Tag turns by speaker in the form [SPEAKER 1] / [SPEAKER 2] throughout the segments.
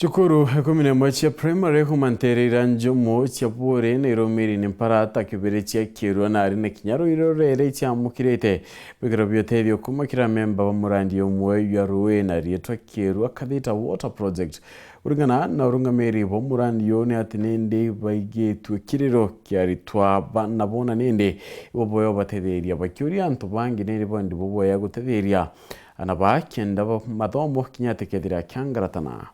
[SPEAKER 1] Chukuru kumine cia primary humanterera njomo cia bure na iromiri ni mparata kibere cia kirwa na ari na kinyaro irorere cia mukirete bigero biotethio kumakira memba wa murandi omwe ya ruwe na rietwa kirwa Kathita Water Project uringana na urungamiri wa murandi yone atinende baigitwe kiriro kiaritwa bana bona nende boboyo batetheria bakiuria antu bangi nende bondi boboya gutetheria anaba kenda mathomo kinyatekethira kyangaratana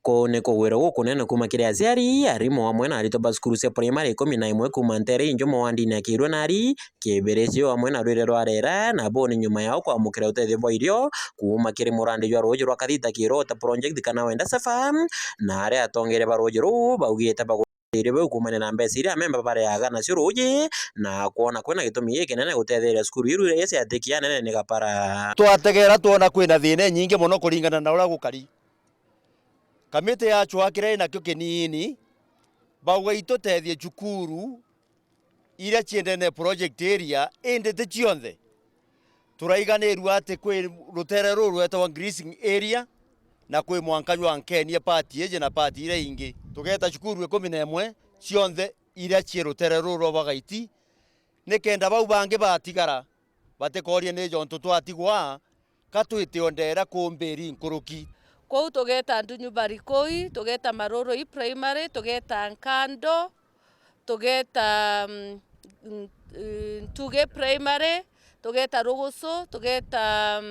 [SPEAKER 2] kone kogwira gukunene kuma kiri aciari arimu amwe na arito basukuru cia primary 11 kuma ntere njomo wa ndini akirwe nari kibere cio amwe na rwire rwarera na boni nyuma yao kwamukira utethio bwa irio kuma kiri murandi jwa ruji rwa Kathita Water Project kana wenda safa na aria atongere baruji ru baugite bagutire bau kumane na mbeca iria memba bareaga nacio ruji na kuona kwina gitumi giki nene gutetheria cukuru iru iria ciatikia nene ni gapara
[SPEAKER 3] twategera tuona kwina thine nyingi muno kuringana na uria gukari kamite ya chwakire na kyo kinini bauga itotethie cukuru iria ciendene project area endete cionthe turaiganirwa ati kwi rutere ruru rwetwa grazing area na kwi mwankanyo wa Nkenia party eje na party iria ingi tugeta cukuru 11 cionthe iria ci rutere ruru bagaiti nikenda bau bangi batigara batekorie ni jonto twatigwa katwite ondera kumbiri nkuruki
[SPEAKER 4] kou tugeta Ndunyu Barikoi, tugeta Maroroi Primary, tugeta Nkando, tugeta Ntuge Primary, tugeta Rugusu, tugeta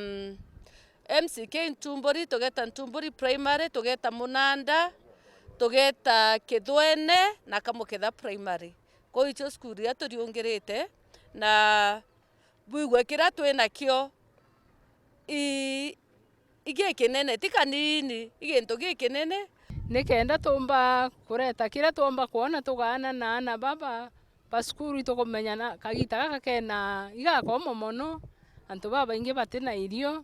[SPEAKER 4] MCK Ntumburi, tugeta Ntumburi Primary, tugeta Munanda, tugeta Kithwene na Kamukitha Primary. Kou icio cukuru iria turiungirite na buigwe kira twina kio igikinene ti kanini igintu gikinene
[SPEAKER 5] nikenda tumba kureta kira tumba kuona tugana na baba basukuru tukumenyana Kagita gaka kena igakomo mono antu baba ingi batina irio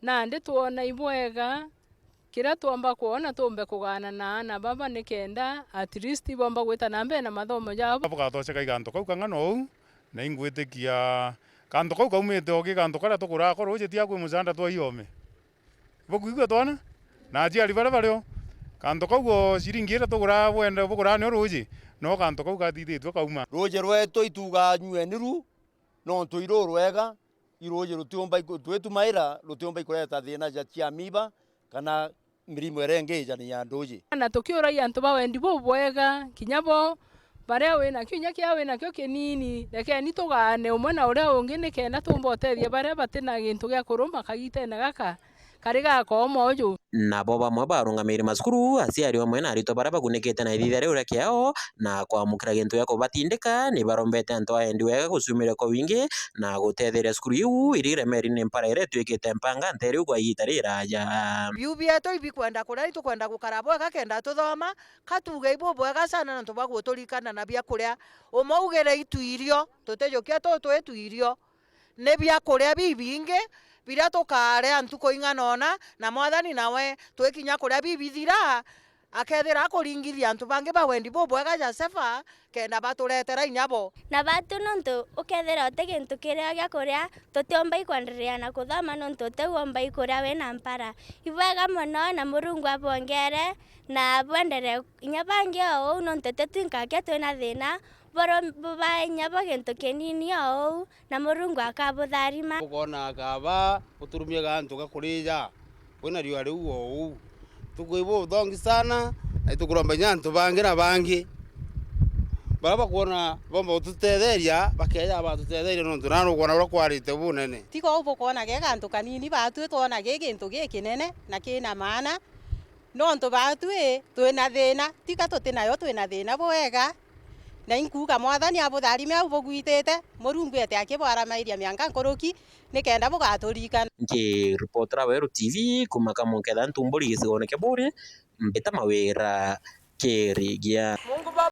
[SPEAKER 5] na ndi tuona ibwega kira tumba kuona tumbe kugana na baba nikenda at least bomba gwita na mbe na mathomo jabo
[SPEAKER 6] bugatosha kaiganto kau kang'ano na ingwitikia kanto kau kaumite ogi kanto kara tukura ko roje tia kwi muzanda twa iome bokuigwa twana na aciari bara baryo kanto kau ciringi ira tugura wenda bugura ni roje no kanto kau gathithitwe kauma
[SPEAKER 3] roje rweto ituga nyueniru no tuiro rwega iroje rutiomba twetumaira rutiomba ikureta thina cia miba kana mirimo erenge jani ya ndoje
[SPEAKER 5] na tukiuria antu bawendi bo bwega kinyabo baria wina kinya kia wina kio kinini reke ni tugane umwe na uria ungi nikenda tumbotethia baria batina gintu gia kuruma Kagitene gaka kariga komo ju
[SPEAKER 2] nabo bamwe barungamiri masukuru aciari amwe na arito baria bagunikite na ithithia riu rikiao na kwamukira gintu gia kubatindika ni barombete antu aendi wega gucumire kwa wingi na gutetheria cukuru iu iriremeri ni mpara iria twikite mpanga nteri u kwa ihinda riraja
[SPEAKER 7] biu bietu ibikwenda kuria itukwenda gukara bwega kenda tuthoma katuge ibu bwega sana na tubaguturikana na bia kuria umaugire ituirio tutejukia tuituirio ne bia kuria bibinge biria tukarea ntuko ing'anona na mwathani nawe twikinya kuria bibithira akethira kuringithia antu bangi bawendi bo bwega Josefa kenda baturetera inyabo
[SPEAKER 8] na batu nontu ukethira uti gintu kiria gia kuria tutiomba ikwenderea na kuthoma nontu utiomba ikuria wina mpara ibwega muno na Murungu abongere na bwendere inya bangi o nontu tetwinkakia twina thina boro bainya gintu kinini o na Murungu akabutharima
[SPEAKER 9] ukona kaba uturumie gantu gakurija wina riwa riu o tukuibo thongi sana na tukuromba nyantu bangi na bangi baba kuona bomba ututetheria bakeja batutetheria nontu nanu kuona ura kwarite bunene
[SPEAKER 7] tiko ubo kuona ge gantu kanini batu tuona ge gintu gikinene na kina maana nontu batu twina thina tika tutinayo twina thina bwega na inkuga mwathani abutharime au bugwitete Murungu ete akibwara mairia mianga nkuruki nikenda bugaturikana
[SPEAKER 2] reportera wa TV kuma Kamukitha Ntumburi gicigone kia buri mbita mawira kirigia